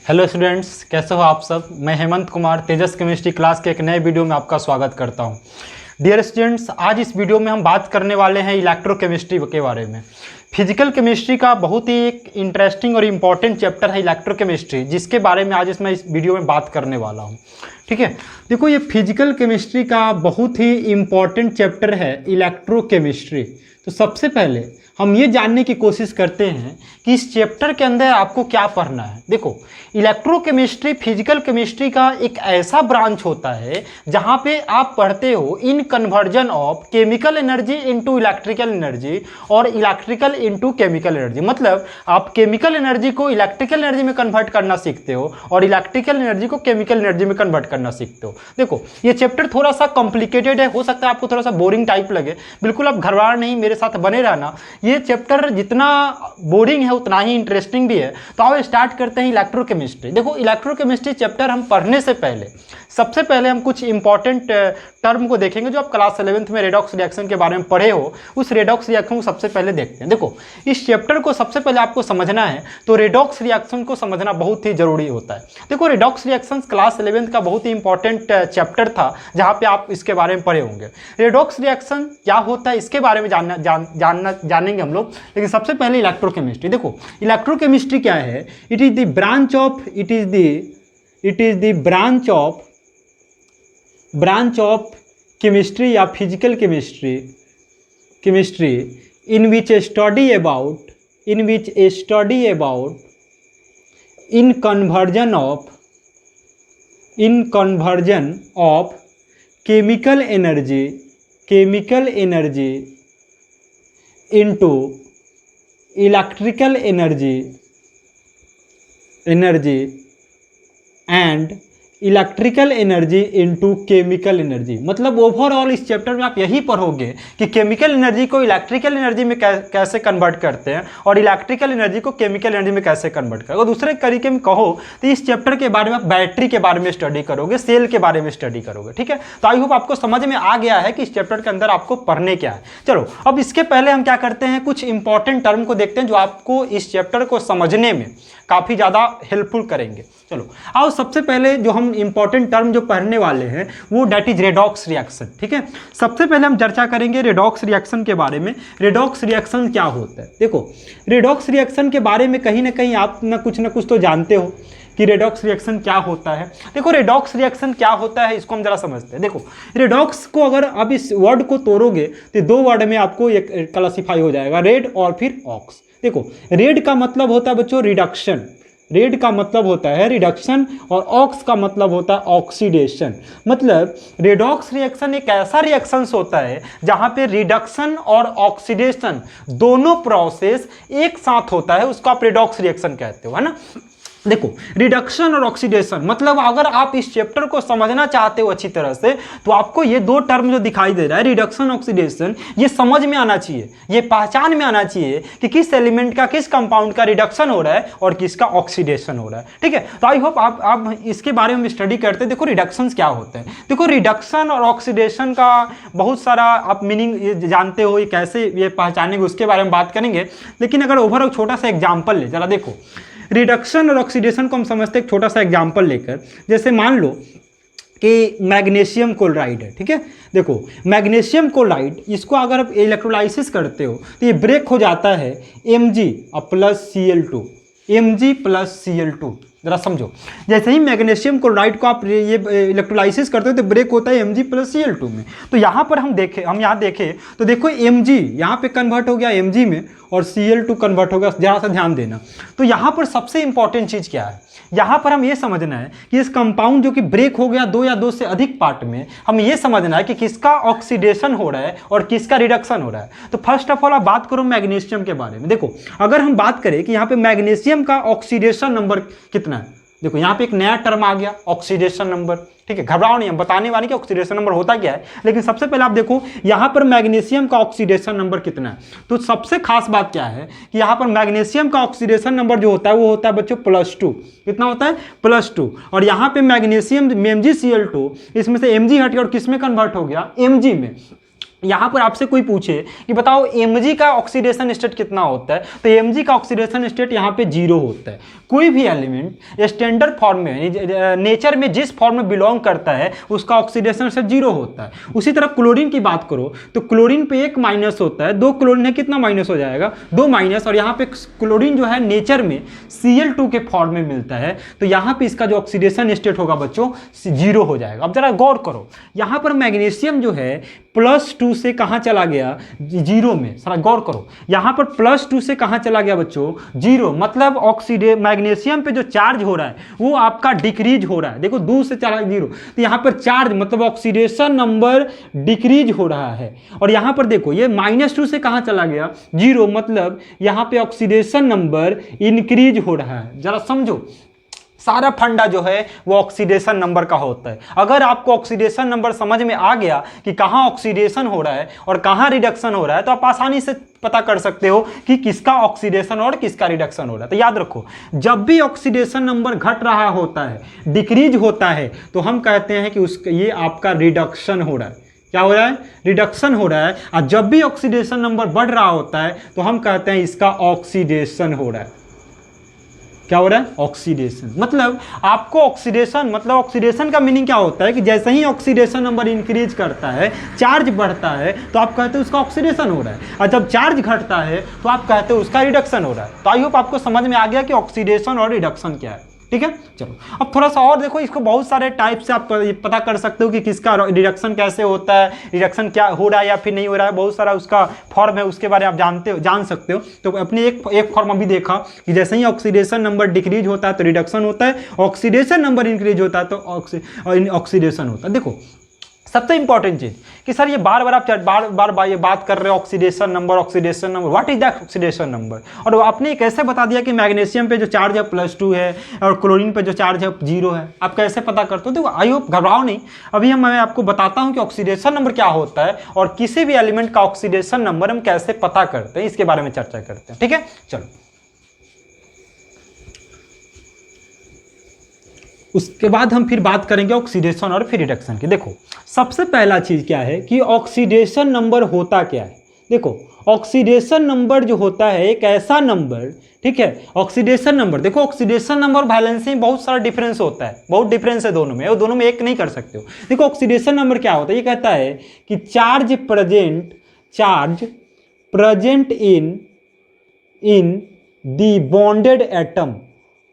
Hello students, कैसे हो आप सब। मैं हेमंत कुमार तेजस केमिस्ट्री क्लास के एक नए वीडियो में आपका स्वागत करता हूं। डियर स्टूडेंट्स, आज इस वीडियो में हम बात करने वाले हैं इलेक्ट्रोकेमिस्ट्री के बारे में। फिजिकल केमिस्ट्री का बहुत ही एक इंटरेस्टिंग और इम्पॉर्टेंट चैप्टर है इलेक्ट्रोकेमिस्ट्री, जिसके बारे में आज इस वीडियो में बात करने वाला हूँ। ठीक है, देखो ये फिजिकल केमिस्ट्री का बहुत ही इम्पॉर्टेंट चैप्टर है इलेक्ट्रोकेमिस्ट्री। तो सबसे पहले हम ये जानने की कोशिश करते हैं कि इस चैप्टर के अंदर आपको क्या पढ़ना है। देखो, इलेक्ट्रोकेमिस्ट्री फिजिकल केमिस्ट्री का एक ऐसा ब्रांच होता है जहाँ पे आप पढ़ते हो in conversion of chemical energy into electrical energy और इलेक्ट्रिकल इनटू केमिकल एनर्जी। मतलब आप केमिकल एनर्जी को इलेक्ट्रिकल एनर्जी में कन्वर्ट करना सीखते हो और इलेक्ट्रिकल एनर्जी को केमिकल एनर्जी में कन्वर्ट करना सीखते हो। देखो, ये चैप्टर थोड़ा सा कॉम्प्लिकेटेड है, हो सकता है आपको थोड़ा सा बोरिंग टाइप लगे। बिल्कुल आप घबराना नहीं, मेरे साथ बने रहना। ये चैप्टर जितना बोरिंग है उतना ही इंटरेस्टिंग भी है। तो आओ स्टार्ट करते हैं इलेक्ट्रोकेमिस्ट्री। देखो, इलेक्ट्रोकेमिस्ट्री चैप्टर हम पढ़ने से पहले सबसे पहले हम कुछ इंपॉर्टेंट टर्म को देखेंगे जो आप क्लास 11th में रेडॉक्स रिएक्शन के बारे में पढ़े हो। उस रेडॉक्स रिएक्शन को सबसे पहले देखते हैं। देखो, इस चैप्टर को सबसे पहले आपको समझना है तो रेडॉक्स रिएक्शन को समझना बहुत ही जरूरी होता है। देखो, रेडॉक्स रिएक्शन क्लास 11th का बहुत ही इंपॉर्टेंट चैप्टर था जहाँ पे आप इसके बारे में पढ़े होंगे। रेडॉक्स रिएक्शन क्या होता है इसके बारे में जानेंगे हम लोग। लेकिन सबसे पहले इलेक्ट्रोकेमिस्ट्री। देखो, इलेक्ट्रोकेमिस्ट्री क्या है? It is the branch of chemistry या physical chemistry in which a study about in conversion of chemical energy into electrical energy and electrical energy into chemical energy. मतलब ओवरऑल इस चैप्टर में आप यही पढ़ोगे कि केमिकल एनर्जी को electrical energy में कैसे कन्वर्ट करते हैं और इलेक्ट्रिकल एनर्जी को केमिकल एनर्जी में कैसे कन्वर्ट करते हैं। और दूसरे तरीके में कहो तो इस चैप्टर के बारे में आप बैटरी के बारे में स्टडी करोगे, सेल के बारे में स्टडी करोगे। ठीक है, तो आई होप आपको समझ में आ गया है कि इस चैप्टर के अंदर आपको पढ़ने क्या है। चलो, अब इसके पहले हम क्या करते हैं, कुछ इंपॉर्टेंट टर्म को देखते हैं जो आपको इस चैप्टर को समझने में काफ़ी ज़्यादा हेल्पफुल करेंगे। चलो आओ, सबसे पहले जो हम इंपॉर्टेंट टर्म जो पढ़ने वाले हैं वो डेट इज रेडॉक्स रिएक्शन। ठीक है, सबसे पहले हम चर्चा करेंगे रेडॉक्स रिएक्शन के बारे में। रेडॉक्स रिएक्शन क्या होता है? देखो, रेडॉक्स रिएक्शन के बारे में कहीं ना कहीं आप ना कुछ तो जानते हो कि रेडॉक्स रिएक्शन क्या होता है। देखो, रेडॉक्स रिएक्शन क्या होता है इसको हम जरा समझते हैं। देखो, रेडॉक्स को अगर अब इस वर्ड को तोड़ोगे तो दो वर्ड में आपको ये क्लासिफाई हो जाएगा, रेड और फिर ऑक्स। देखो, रेड का मतलब होता है बच्चों रिडक्शन, रेड का मतलब होता है रिडक्शन और ऑक्स का मतलब होता है ऑक्सीडेशन। मतलब रेडॉक्स रिएक्शन एक ऐसा रिएक्शन होता है जहां पे रिडक्शन और ऑक्सीडेशन दोनों प्रोसेस एक साथ होता है, उसको आप रेडॉक्स रिएक्शन कहते हो, है ना। देखो, रिडक्शन और ऑक्सीडेशन मतलब अगर आप इस चैप्टर को समझना चाहते हो अच्छी तरह से तो आपको ये दो टर्म जो दिखाई दे रहा है रिडक्शन ऑक्सीडेशन, ये समझ में आना चाहिए, ये पहचान में आना चाहिए कि किस एलिमेंट का, किस कंपाउंड का रिडक्शन हो रहा है और किसका ऑक्सीडेशन हो रहा है। ठीक है, तो आई होप आप इसके बारे में स्टडी करते हैं। देखो, रिडक्शन क्या होते हैं। देखो, रिडक्शन और ऑक्सीडेशन का बहुत सारा आप मीनिंग जानते हो, ये कैसे ये पहचानेंगे उसके बारे में बात करेंगे। लेकिन अगर ओवरऑल छोटा सा एग्जाम्पल ले, जरा देखो, रिडक्शन और ऑक्सीडेशन को हम समझते हैं एक छोटा सा एग्जांपल लेकर। जैसे मान लो कि मैग्नीशियम क्लोराइड है। ठीक है, देखो मैग्नीशियम क्लोराइड, इसको अगर आप इलेक्ट्रोलाइसिस करते हो तो ये ब्रेक हो जाता है Mg प्लस Cl2। जरा समझो, जैसे ही मैग्नीशियम क्लोराइड को आप ये इलेक्ट्रोलाइसिस करते हो तो ब्रेक होता है Mg प्लस Cl2 में। तो यहाँ पर हम यहाँ देखें तो देखो Mg यहाँ पे कन्वर्ट हो गया Mg में और Cl2 कन्वर्ट हो गया। जरा सा ध्यान देना। तो यहाँ पर सबसे इंपॉर्टेंट चीज़ क्या है, यहाँ पर हम ये समझना है कि इस कंपाउंड जो कि ब्रेक हो गया दो या दो से अधिक पार्ट में, हम ये समझना है कि किसका ऑक्सीडेशन हो रहा है और किसका रिडक्शन हो रहा है। तो फर्स्ट ऑफ ऑल आप बात करो मैग्नीशियम के बारे में। देखो, अगर हम बात करें कि यहाँ पे मैग्नीशियम का ऑक्सीडेशन नंबर कितना है, देखो यहाँ पे एक नया टर्म आ गया ऑक्सीडेशन नंबर। ठीक है, घबराओ नहीं, हम बताने वाले कि ऑक्सीडेशन नंबर होता क्या है। लेकिन सबसे पहले आप देखो यहाँ पर मैग्नीशियम का ऑक्सीडेशन नंबर कितना है। तो सबसे खास बात क्या है कि यहाँ पर मैग्नीशियम का ऑक्सीडेशन नंबर जो होता है वो होता है बच्चों +2। कितना होता है? +2। और यहाँ पे मैग्नीशियम MgCl2, इसमें से Mg हट गया और किस में कन्वर्ट हो गया? Mg में। यहाँ पर आपसे कोई पूछे कि बताओ Mg का ऑक्सीडेशन स्टेट कितना होता है, तो Mg का ऑक्सीडेशन स्टेट यहाँ पे 0 होता है। कोई भी एलिमेंट स्टैंडर्ड फॉर्म में, नेचर में जिस फॉर्म में बिलोंग करता है उसका ऑक्सीडेशन स्टेट 0 होता है। उसी तरह क्लोरीन की बात करो तो क्लोरीन पे 1 माइनस होता है, 2 क्लोरीन है, कितना माइनस हो जाएगा, 2 माइनस। और यहाँ पे क्लोरीन जो है नेचर में Cl2 के फॉर्म में मिलता है, तो यहाँ पे इसका जो ऑक्सीडेशन स्टेट होगा बच्चों 0 हो जाएगा। अब जरा गौर करो, यहाँ पर मैग्नीशियम जो है +2 से कहाँ चला गया, 0 में। सारा गौर करो, यहाँ पर +2 से कहाँ चला गया बच्चों, 0। मतलब मैग्नीशियम पे जो चार्ज हो रहा है वो आपका डिक्रीज हो रहा है। देखो 2 से चला 0, तो यहाँ पर चार्ज मतलब ऑक्सीडेशन नंबर डिक्रीज हो रहा है। और यहाँ पर देखो ये -2 से कहाँ चला गया, 0, मतलब यहाँ पे ऑक्सीडेशन नंबर इंक्रीज हो रहा है। जरा समझो, सारा फंडा जो है वो ऑक्सीडेशन नंबर का होता है। अगर आपको ऑक्सीडेशन नंबर समझ में आ गया कि कहाँ ऑक्सीडेशन हो रहा है और कहाँ रिडक्शन हो रहा है, तो आप आसानी से पता कर सकते हो कि किसका ऑक्सीडेशन और किसका रिडक्शन हो रहा है। तो याद रखो, जब भी ऑक्सीडेशन नंबर घट रहा होता है, डिक्रीज होता है, तो हम कहते हैं कि ये आपका रिडक्शन हो रहा है। क्या हो रहा है, रिडक्शन हो रहा है। और जब भी ऑक्सीडेशन नंबर बढ़ रहा होता है तो हम कहते हैं इसका ऑक्सीडेशन हो रहा है। क्या हो रहा है, ऑक्सीडेशन। मतलब आपको ऑक्सीडेशन, मतलब ऑक्सीडेशन का मीनिंग क्या होता है कि जैसे ही ऑक्सीडेशन नंबर इंक्रीज करता है, चार्ज बढ़ता है, तो आप कहते हो उसका ऑक्सीडेशन हो रहा है। और जब चार्ज घटता है तो आप कहते हो उसका रिडक्शन हो रहा है। तो आई होप आपको समझ में आ गया कि ऑक्सीडेशन और रिडक्शन क्या है। ठीक है, चलो अब थोड़ा सा और देखो, इसको बहुत सारे टाइप से आप पता कर सकते हो कि किसका रिडक्शन कैसे होता है, रिडक्शन क्या हो रहा है या फिर नहीं हो रहा है। बहुत सारा उसका फॉर्म है, उसके बारे में आप जान सकते हो। तो अपने एक फॉर्म अभी देखा कि जैसे ही ऑक्सीडेशन नंबर डिक्रीज होता है तो रिडक्शन होता है, ऑक्सीडेशन नंबर इंक्रीज होता है तो ऑक्सीडेशन होता है। देखो सबसे इंपॉर्टेंट चीज कि सर ये बार बार ये बात कर रहे हो oxidation number, what is that oxidation number. और आपने कैसे बता दिया कि मैग्नीशियम पे जो चार्ज है +2 है और क्लोरीन पे जो चार्ज है 0 है, आप कैसे पता करते हो। देखो आई होप घबराओ नहीं, अभी मैं आपको बताता हूँ कि ऑक्सीडेशन नंबर क्या होता है और किसी भी एलिमेंट का ऑक्सीडेशन नंबर हम कैसे पता करते हैं, इसके बारे में चर्चा करते हैं। ठीक है, चलो उसके बाद हम फिर बात करेंगे ऑक्सीडेशन और फिर रिडक्शन की। देखो सबसे पहला चीज क्या है कि ऑक्सीडेशन नंबर होता क्या है। देखो ऑक्सीडेशन नंबर जो होता है एक ऐसा नंबर, ठीक है, ऑक्सीडेशन नंबर, देखो ऑक्सीडेशन नंबर और वैलेंसी में बहुत सारा डिफरेंस होता है, बहुत डिफरेंस है दोनों में, और दोनों में एक नहीं कर सकते हो। देखो ऑक्सीडेशन नंबर क्या होता है, ये कहता है कि charge present in the bonded atom,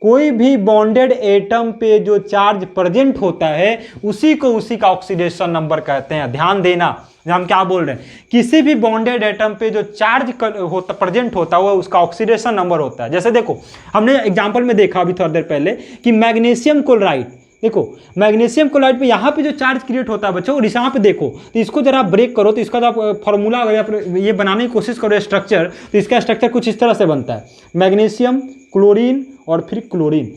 कोई भी बॉन्डेड एटम पे जो चार्ज प्रेजेंट होता है उसी का ऑक्सीडेशन नंबर कहते हैं। ध्यान देना, हम क्या बोल रहे हैं, किसी भी बॉन्डेड एटम पे जो चार्ज प्रेजेंट होता है वो उसका ऑक्सीडेशन नंबर होता है। जैसे देखो हमने एग्जांपल में देखा अभी थोड़ी देर पहले कि मैग्नीशियम क्लोराइड, देखो मैग्नीशियम क्लोराइड पे यहाँ पे जो चार्ज क्रिएट होता है बच्चों, और यहाँ पे देखो, तो इसको जरा ब्रेक करो तो इसका जो फॉर्मूला अगर ये बनाने की कोशिश करो स्ट्रक्चर, तो इसका स्ट्रक्चर कुछ इस तरह से बनता है, मैग्नीशियम, क्लोरीन और फिर क्लोरीन।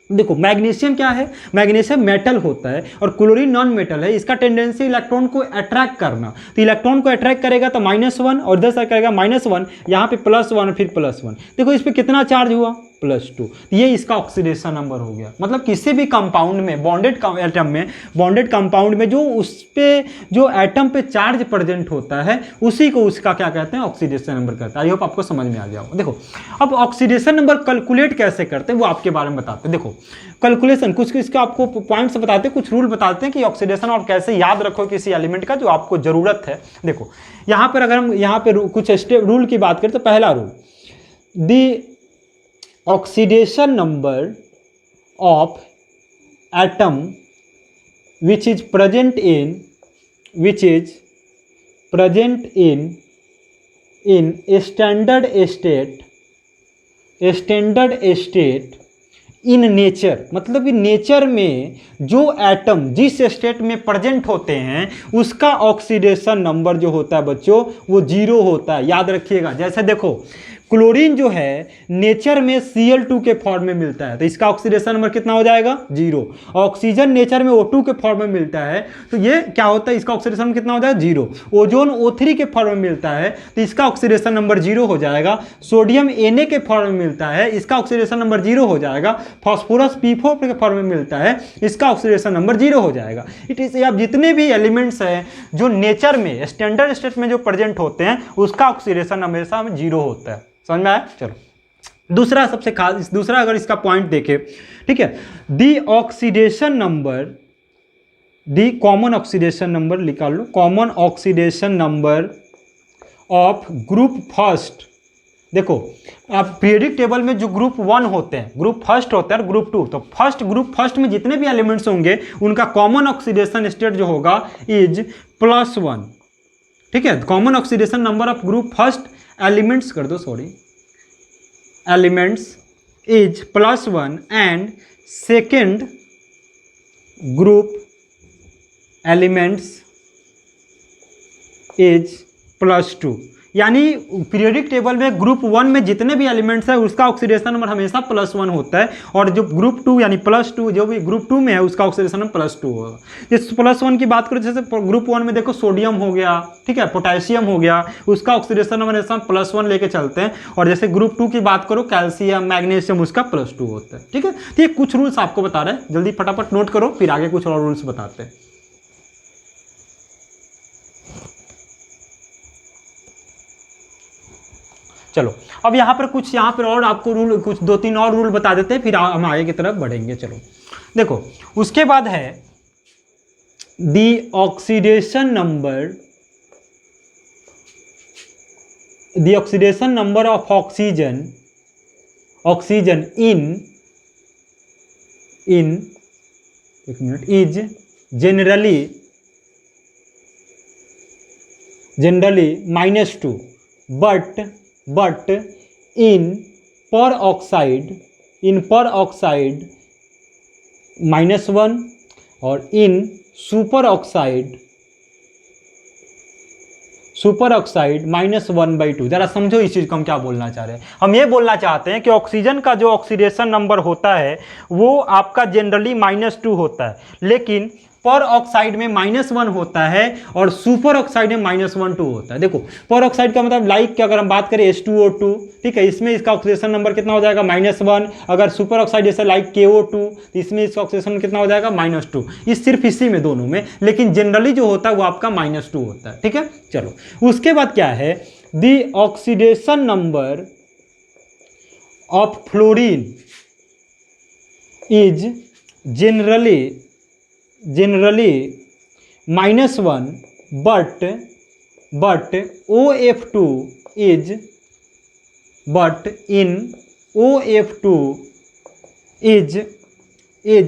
देखो मैग्नीशियम क्या है, मैग्नीशियम मेटल होता है और क्लोरीन नॉन मेटल है। इसका टेंडेंसी इलेक्ट्रॉन को अट्रैक्ट करना, तो इलेक्ट्रॉन को अट्रैक्ट करेगा तो -1 और इधर से करेगा -1, यहाँ पे +1 फिर +1। देखो इस पर कितना चार्ज हुआ, +2। ये इसका ऑक्सीडेशन नंबर हो गया। मतलब किसी भी कंपाउंड में, बॉन्डेड कंपाउंड में जो उस पे जो एटम पे चार्ज प्रेजेंट होता है उसी को उसका क्या कहते हैं, ऑक्सीडेशन नंबर कहते हैं। आई होप आपको समझ में आ गया होगा। देखो अब ऑक्सीडेशन नंबर कैलकुलेट कैसे करते हैं वो आपके बारे में बताते हैं। देखो कैलकुलेशन कुछ इसका आपको पॉइंट्स बताते हैं, कुछ रूल बताते हैं कि ऑक्सीडेशन और कैसे याद रखो किसी एलिमेंट का जो आपको जरूरत है। देखो यहाँ पर अगर हम यहाँ पे कुछ रूल की बात करें तो पहला rule, the oxidation number of atom which is present in standard state in nature, मतलब इन नेचर में जो एटम जिस स्टेट में प्रेजेंट होते हैं उसका ऑक्सीडेशन नंबर जो होता है बच्चों वो 0 होता है। याद रखिएगा, जैसे देखो क्लोरीन जो है नेचर में Cl2 के फॉर्म में मिलता है, तो इसका ऑक्सीडेशन नंबर कितना हो जाएगा 0। ऑक्सीजन नेचर में O2 के फॉर्म में मिलता है, तो ये क्या होता है, इसका ऑक्सीडेशन नंबर कितना हो जाएगा 0। ओजोन O3 के फॉर्म में मिलता है, तो इसका ऑक्सीडेशन नंबर 0 हो जाएगा। सोडियम Na के फॉर्म में मिलता है, इसका ऑक्सीडेशन नंबर 0 हो जाएगा। फास्फोरस P4 के फॉर्म में मिलता है, इसका ऑक्सीडेशन नंबर 0 हो जाएगा। इट इज अब जितने भी एलिमेंट्स हैं जो नेचर में स्टैंडर्ड स्टेट में जो प्रेजेंट होते हैं उसका ऑक्सीडेशन हमेशा 0 होता है। समझ में आया? चलो दूसरा सबसे खास, दूसरा अगर इसका पॉइंट देखें, ठीक है, the oxidation number, the common oxidation number निकाल लो, common oxidation number of group first. देखो आप पीरियडिक टेबल में जो ग्रुप 1 होते हैं, ग्रुप फर्स्ट होता है और ग्रुप 2, तो फर्स्ट ग्रुप फर्स्ट में जितने भी एलिमेंट्स होंगे उनका कॉमन ऑक्सीडेशन स्टेट जो होगा इज +1। ठीक है, common oxidation number of group first elements कर दो, sorry, elements is +1 and second group elements is +2। यानी पीरियडिक टेबल में ग्रुप 1 में जितने भी एलिमेंट्स है उसका ऑक्सीडेशन नंबर हमेशा +1 होता है, और जो ग्रुप 2 यानी +2 जो भी ग्रुप 2 में है उसका ऑक्सीडेशन नंबर +2 होगा। जिस +1 की बात करो, जैसे ग्रुप 1 में देखो सोडियम हो गया, ठीक है, पोटेशियम हो गया, उसका ऑक्सीडेशन नंबर हमेशा +1 लेके चलते हैं। और जैसे ग्रुप 2 की बात करो, कैल्शियम मैग्नीशियम, उसका +2 होता है। ठीक है, तो ये कुछ रूल्स आपको बता रहे हैं, जल्दी फटाफट नोट करो, फिर आगे कुछ और रूल्स बताते हैं। चलो अब यहाँ पर कुछ, यहाँ पर और आपको रूल, कुछ 2-3 और रूल बता देते हैं, फिर हम आगे की तरफ बढ़ेंगे। चलो देखो, उसके बाद है the oxidation number, the oxidation number of oxygen, oxygen in एक मिनट, is generally -2 but in peroxide -1 और in superoxide -1/2। जरा समझो इस चीज को हम क्या बोलना चाह रहे हैं। हम ये बोलना चाहते हैं कि ऑक्सीजन का जो ऑक्सीडेशन नंबर होता है वो आपका जनरली -2 होता है, लेकिन पर ऑक्साइड में -1 होता है और सुपर ऑक्साइड में -1/2 होता है। देखो पर ऑक्साइड का मतलब लाइक कि अगर हम बात करें H2O2, ठीक है, इसमें इसका ऑक्सीडेशन नंबर कितना हो जाएगा -1। अगर सुपर ऑक्साइड जैसे लाइक KO2, तो इसमें इसका ऑक्सीडेशन कितना हो जाएगा -2। इस सिर्फ इसी में दोनों में, लेकिन जनरली जो होता है वो आपका -2 होता है। ठीक है, चलो उसके बाद क्या है, the oxidation number of fluorine is generally -1 but OF2 is, but in OF2 is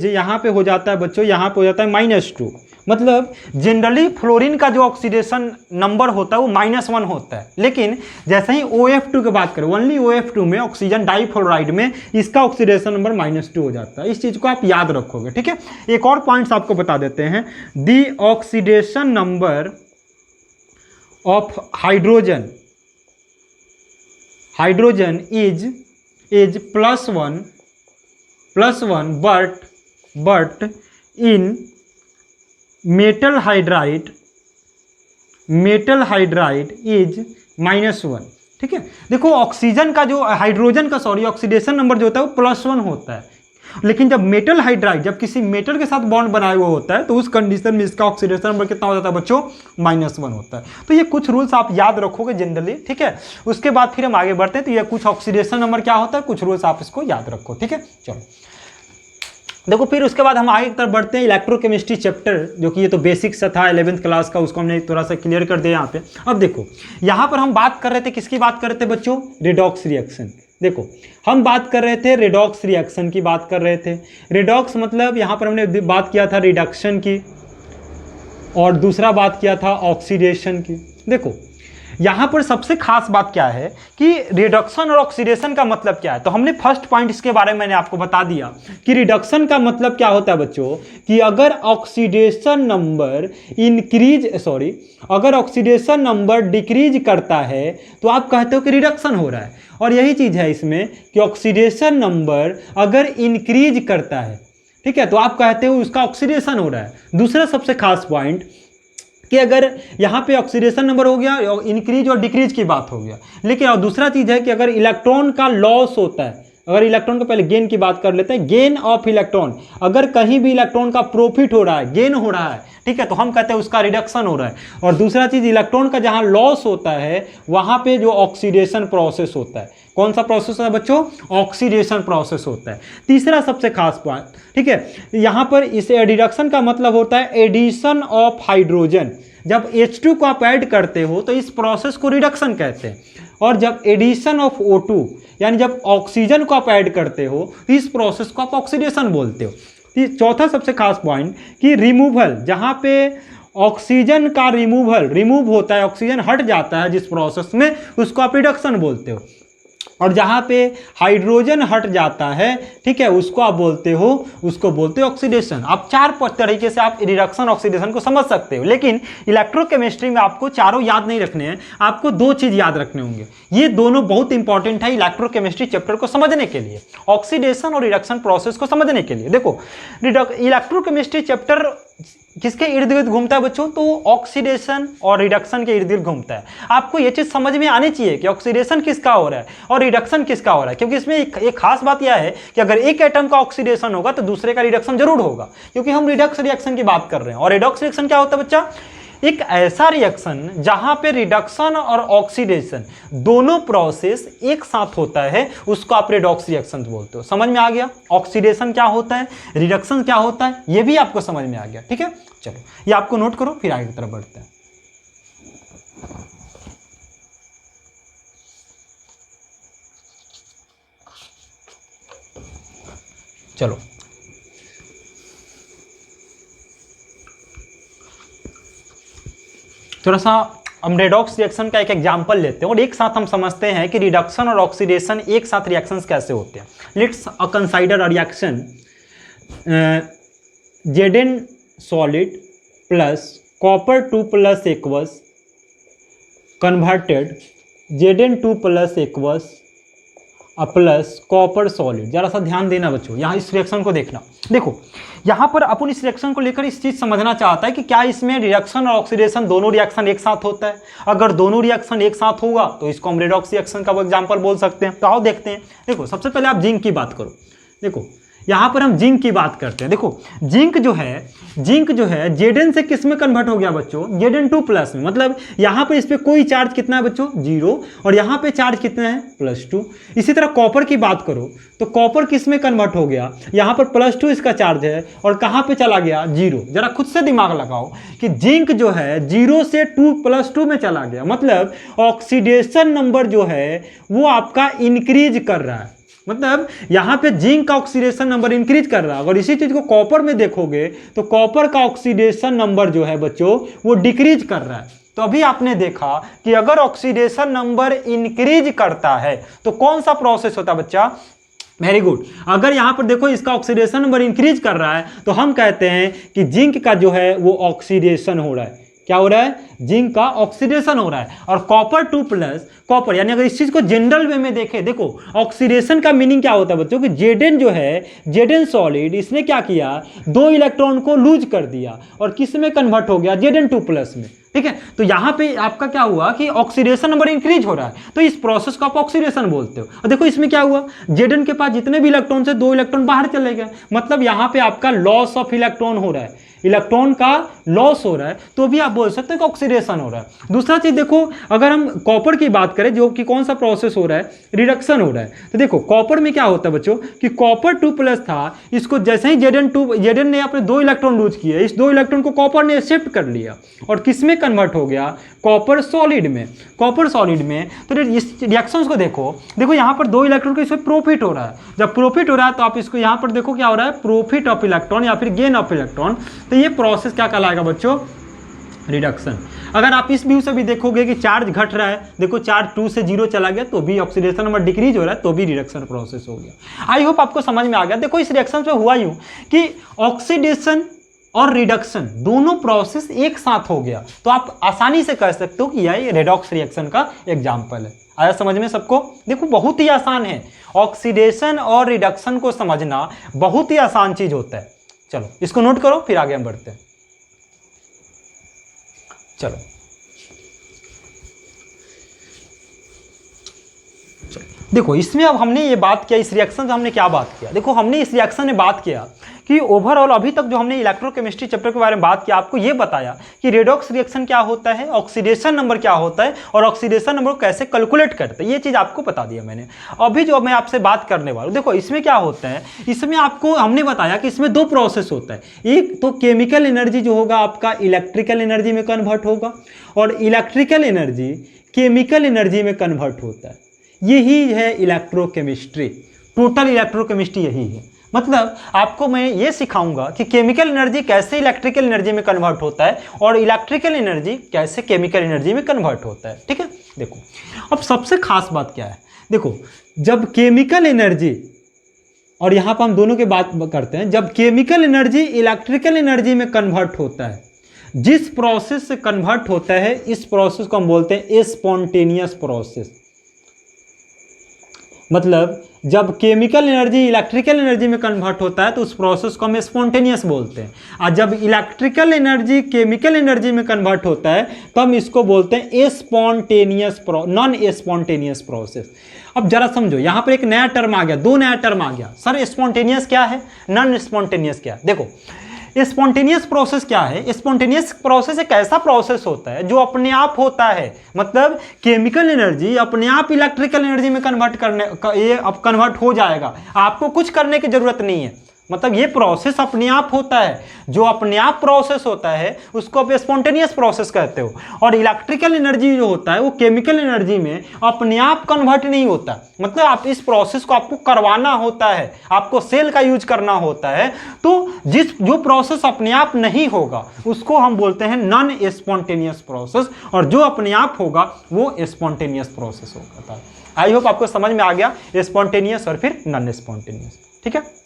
यहाँ पे हो जाता है बच्चों, यहाँ पे हो जाता है -2। मतलब जनरली फ्लोरीन का जो ऑक्सीडेशन नंबर होता है वो -1 होता है, लेकिन जैसे ही OF2 की बात करें, ओनली OF2 में, ऑक्सीजन डाइफ्लोराइड में, इसका ऑक्सीडेशन नंबर -2 हो जाता है। इस चीज़ को आप याद रखोगे। ठीक है, एक और पॉइंट्स आपको बता देते हैं, the oxidation number of hydrogen is +1 but in metal hydride is -1। ठीक है, देखो ऑक्सीजन का जो हाइड्रोजन का ऑक्सीडेशन नंबर जो होता है वो +1 होता है, लेकिन जब मेटल हाइड्राइड, जब किसी मेटल के साथ बॉन्ड बनाया हुआ होता है तो उस कंडीशन में इसका ऑक्सीडेशन नंबर कितना हो जाता है बच्चों, -1 होता है। तो ये कुछ रूल्स आप याद रखोगे जनरली। ठीक है, उसके बाद फिर हम आगे बढ़ते हैं, तो ये कुछ ऑक्सीडेशन नंबर क्या होता है, कुछ रूल्स आप इसको याद रखो। ठीक है, चलो देखो फिर उसके बाद हम आगे की तरफ बढ़ते हैं, इलेक्ट्रोकेमिस्ट्री चैप्टर, जो कि ये तो बेसिक्स था 11th क्लास का, उसको हमने थोड़ा सा क्लियर कर दिया यहाँ पे। अब देखो यहाँ पर हम बात कर रहे थे, किसकी बात कर रहे थे बच्चों, रेडॉक्स रिएक्शन। देखो हम बात कर रहे थे रेडॉक्स रिएक्शन की बात कर रहे थे। रेडॉक्स मतलब यहाँ पर हमने बात किया था रिडक्शन की, और दूसरा बात किया था ऑक्सीडेशन की। देखो यहाँ पर सबसे खास बात क्या है कि रिडक्शन और ऑक्सीडेशन का मतलब क्या है। तो हमने फर्स्ट पॉइंट इसके बारे में मैंने आपको बता दिया कि रिडक्शन का मतलब क्या होता है बच्चों, कि अगर ऑक्सीडेशन नंबर डिक्रीज करता है तो आप कहते हो कि रिडक्शन हो रहा है। और यही चीज़ है इसमें कि ऑक्सीडेशन नंबर अगर इंक्रीज करता है, ठीक है, तो आप कहते हो उसका ऑक्सीडेशन हो रहा है। दूसरा सबसे खास पॉइंट कि अगर यहाँ पे ऑक्सीडेशन नंबर हो गया, इंक्रीज और डिक्रीज की बात हो गया, लेकिन और दूसरा चीज़ है कि अगर इलेक्ट्रॉन का लॉस होता है, अगर इलेक्ट्रॉन को पहले गेन की बात कर लेते हैं, गेन ऑफ इलेक्ट्रॉन, अगर कहीं भी इलेक्ट्रॉन का प्रॉफिट हो रहा है, गेन हो रहा है, ठीक है, तो हम कहते हैं उसका रिडक्शन हो रहा है। और दूसरा चीज़, इलेक्ट्रॉन का जहाँ लॉस होता है वहाँ पे जो ऑक्सीडेशन प्रोसेस होता है, कौन सा प्रोसेस होता है बच्चों, ऑक्सीडेशन प्रोसेस होता है। तीसरा सबसे खास बात, ठीक है, यहाँ पर इस रिडक्शन का मतलब होता है एडिशन ऑफ हाइड्रोजन। जब H2 को आप ऐड करते हो तो इस प्रोसेस को रिडक्शन कहते हैं। और जब एडिशन ऑफ O2 यानी जब ऑक्सीजन को आप ऐड करते हो तो इस प्रोसेस को आप ऑक्सीडेशन बोलते हो। चौथा सबसे खास पॉइंट कि रिमूवल, जहाँ पे ऑक्सीजन का रिमूव होता है, ऑक्सीजन हट जाता है जिस प्रोसेस में, उसको आप रिडक्शन बोलते हो। और जहाँ पे हाइड्रोजन हट जाता है, ठीक है, उसको आप बोलते हो ऑक्सीडेशन। आप चार तरीके से आप रिडक्शन ऑक्सीडेशन को समझ सकते हो, लेकिन इलेक्ट्रोकेमिस्ट्री में आपको चारों याद नहीं रखने हैं, आपको दो चीज़ याद रखने होंगे। ये दोनों बहुत इंपॉर्टेंट है इलेक्ट्रोकेमिस्ट्री चैप्टर को समझने के लिए, ऑक्सीडेशन और रिडक्शन प्रोसेस को समझने के लिए। देखो, इलेक्ट्रोकेमिस्ट्री चैप्टर किसके इर्द गिर्द घूमता है बच्चों, तो ऑक्सीडेशन और रिडक्शन के इर्द गिर्द घूमता है। आपको ये चीज़ समझ में आनी चाहिए कि ऑक्सीडेशन किसका हो रहा है और रिडक्शन किसका हो रहा है, क्योंकि इसमें एक खास बात यह है कि अगर एक एटम का ऑक्सीडेशन होगा तो दूसरे का रिडक्शन जरूर होगा, क्योंकि हम रिडक्स रिएक्शन की बात कर रहे हैं। और रिडक्स रिएक्शन क्या होता है बच्चा, एक ऐसा रिएक्शन जहां पे रिडक्शन और ऑक्सीडेशन दोनों प्रोसेस एक साथ होता है, उसको आप रिडॉक्स रिएक्शन बोलते हो। समझ में आ गया ऑक्सीडेशन क्या होता है, रिडक्शन क्या होता है, ये भी आपको समझ में आ गया। ठीक है, चलो ये आपको नोट करो, फिर आगे की तरफ बढ़ते हैं। चलो थोड़ा सा हम रेडॉक्स रिएक्शन का एक एग्जांपल लेते हैं और एक साथ हम समझते हैं कि रिडक्शन और ऑक्सीडेशन एक साथ रिएक्शंस कैसे होते हैं। Let's consider a reaction Zn solid plus copper 2 plus aqueous converted Zn2 plus aqueous plus copper solid. जरा सा ध्यान देना बच्चों, यहाँ इस रिएक्शन को देखना। देखो यहाँ पर अपन इस रिएक्शन को लेकर इस चीज़ समझना चाहता है कि क्या इसमें रिएक्शन और ऑक्सीडेशन दोनों रिएक्शन एक साथ होता है। अगर दोनों रिएक्शन एक साथ होगा तो इसको हम रेडॉक्स रिएक्शन का एग्जांपल बोल सकते हैं। तो आओ देखते हैं। देखो सबसे पहले आप जिंक की बात करो। देखो यहाँ पर हम जिंक की बात करते हैं। देखो जिंक जो है Zn से किस में कन्वर्ट हो गया बच्चों, Zn2 प्लस में। मतलब यहाँ पर इस पर कोई चार्ज कितना है बच्चों, 0, और यहाँ पे चार्ज कितना है, +2। इसी तरह कॉपर की बात करो तो कॉपर किस में कन्वर्ट हो गया, यहाँ पर +2 इसका चार्ज है और कहाँ पे चला गया, 0। जरा खुद से दिमाग लगाओ कि जिंक जो है 0 से 2+2 में चला गया, मतलब ऑक्सीडेशन नंबर जो है वो आपका इंक्रीज कर रहा है। मतलब यहाँ पे जिंक का ऑक्सीडेशन नंबर इंक्रीज कर रहा है। अगर इसी चीज को कॉपर में देखोगे तो कॉपर का ऑक्सीडेशन नंबर जो है बच्चों वो डिक्रीज कर रहा है। तो अभी आपने देखा कि अगर ऑक्सीडेशन नंबर इंक्रीज करता है तो कौन सा प्रोसेस होता है बच्चा, वेरी गुड। अगर यहाँ पर देखो इसका ऑक्सीडेशन नंबर इंक्रीज कर रहा है तो हम कहते हैं कि जिंक का जो है वो ऑक्सीडेशन हो रहा है। क्या हो रहा है, जिंक का ऑक्सीडेशन हो रहा है। और कॉपर 2 प्लस कॉपर, यानी अगर इस चीज को जनरल वे में देखें, देखो ऑक्सीडेशन का मीनिंग क्या होता है बच्चों कि Zn जो है, Zn सॉलिड, इसने क्या किया, 2 इलेक्ट्रॉन को लूज कर दिया और किस में कन्वर्ट हो गया, Zn2 प्लस में। ठीक है, तो यहाँ पे आपका क्या हुआ कि ऑक्सीडेशन नंबर इंक्रीज हो रहा है, तो इस प्रोसेस को आप ऑक्सीडेशन बोलते हो। और देखो इसमें क्या हुआ, Zn के पास जितने भी इलेक्ट्रॉन से 2 इलेक्ट्रॉन बाहर चले गए, मतलब यहाँ पे आपका लॉस ऑफ इलेक्ट्रॉन हो रहा है, इलेक्ट्रॉन का लॉस हो रहा है, तो भी आप बोल सकते हो कि ऑक्सीडेशन हो रहा है। दूसरा चीज देखो, अगर हम कॉपर की बात करें जो कि कौन सा प्रोसेस हो रहा है, रिडक्शन हो रहा है, तो देखो कॉपर में क्या होता है बच्चों कि कॉपर 2 प्लस था, इसको जैसे ही Zn ने अपने 2 इलेक्ट्रॉन लूज किए, इस 2 इलेक्ट्रॉन को कॉपर ने एक्सेप्ट कर लिया और किस में कन्वर्ट हो गया, कॉपर सॉलिड में। कॉपर सॉलिड में तो इस रिएक्शंस को देखो, देखो यहाँ पर 2 इलेक्ट्रॉन को इसमें प्रॉफिट हो रहा है। जब प्रॉफिट हो रहा है तो आप इसको यहाँ पर देखो क्या हो रहा है, प्रॉफिट ऑफ इलेक्ट्रॉन या फिर गेन ऑफ इलेक्ट्रॉन। तो ये प्रोसेस क्या कहलाएगा बच्चों, रिडक्शन। अगर आप इस व्यू से भी देखोगे कि चार्ज घट रहा है, देखो चार्ज 2 से 0 चला गया तो भी ऑक्सीडेशन नंबर डिक्रीज हो रहा है, तो भी रिडक्शन प्रोसेस हो गया। आई होप आपको समझ में आ गया। देखो इस रिएक्शन से हुआ यूं कि ऑक्सीडेशन और रिडक्शन दोनों प्रोसेस एक साथ हो गया, तो आप आसानी से कह सकते हो कि यह रेडॉक्स रिएक्शन का एग्जाम्पल है। आया समझ में सबको? देखो बहुत ही आसान है, ऑक्सीडेशन और रिडक्शन को समझना बहुत ही आसान चीज होता है। चलो इसको नोट करो, फिर आगे हम बढ़ते हैं। चलो देखो इसमें अब हमने ये बात किया, इस रिएक्शन से हमने क्या बात किया। देखो हमने इस रिएक्शन में बात किया कि ओवरऑल अभी तक जो हमने इलेक्ट्रोकेमिस्ट्री चैप्टर के बारे में बात किया, आपको ये बताया कि रेडॉक्स रिएक्शन क्या होता है, ऑक्सीडेशन नंबर क्या होता है और ऑक्सीडेशन नंबर को कैसे कैलकुलेट करते हैं, ये चीज़ आपको बता दिया मैंने। अभी जो मैं आपसे बात करने वाला हूँ, देखो इसमें क्या होता है, इसमें आपको हमने बताया कि इसमें दो प्रोसेस होता है। एक तो केमिकल एनर्जी जो होगा आपका इलेक्ट्रिकल एनर्जी में कन्वर्ट होगा, और इलेक्ट्रिकल एनर्जी केमिकल एनर्जी में कन्वर्ट होता है। यही है इलेक्ट्रोकेमिस्ट्री, टोटल इलेक्ट्रोकेमिस्ट्री यही है। मतलब आपको मैं ये सिखाऊंगा कि केमिकल एनर्जी कैसे इलेक्ट्रिकल एनर्जी में कन्वर्ट होता है और इलेक्ट्रिकल एनर्जी कैसे केमिकल एनर्जी में कन्वर्ट होता है। ठीक है, देखो अब सबसे खास बात क्या है, देखो जब केमिकल एनर्जी, और यहां पर हम दोनों की बात करते हैं, जब केमिकल एनर्जी इलेक्ट्रिकल एनर्जी में कन्वर्ट होता है, जिस प्रोसेस से कन्वर्ट होता है इस प्रोसेस को हम बोलते हैं स्पॉन्टेनियस प्रोसेस। मतलब जब केमिकल एनर्जी इलेक्ट्रिकल एनर्जी में कन्वर्ट होता है तो उस प्रोसेस को हम स्पॉन्टेनियस बोलते हैं, और जब इलेक्ट्रिकल एनर्जी केमिकल एनर्जी में कन्वर्ट होता है तो हम इसको बोलते हैं स्पॉन्टेनियस नॉन स्पॉन्टेनियस प्रोसेस। अब जरा समझो, यहां पर एक नया टर्म आ गया, दो नया टर्म आ गया। सर स्पॉन्टेनियस क्या है, नॉन स्पॉन्टेनियस क्या है? देखो स्पॉन्टेनियस प्रोसेस क्या है? स्पॉन्टेनियस प्रोसेस एक ऐसा प्रोसेस होता है जो अपने आप होता है, मतलब केमिकल एनर्जी अपने आप इलेक्ट्रिकल एनर्जी में कन्वर्ट हो जाएगा, आपको कुछ करने की जरूरत नहीं है। मतलब ये प्रोसेस अपने आप होता है, जो अपने आप प्रोसेस होता है उसको आप स्पॉन्टेनियस प्रोसेस कहते हो। और इलेक्ट्रिकल एनर्जी जो होता है वो केमिकल एनर्जी में अपने आप कन्वर्ट नहीं होता, मतलब आप इस प्रोसेस को आपको करवाना होता है, आपको सेल का यूज करना होता है। तो जो प्रोसेस अपने आप नहीं होगा उसको हम बोलते हैं नॉन स्पॉन्टेनियस प्रोसेस, और जो अपने आप होगा वो स्पॉन्टेनियस प्रोसेस होगा। आई होप आपको समझ में आ गया, स्पॉन्टेनियस और फिर नॉन स्पॉन्टेनियस। ठीक है।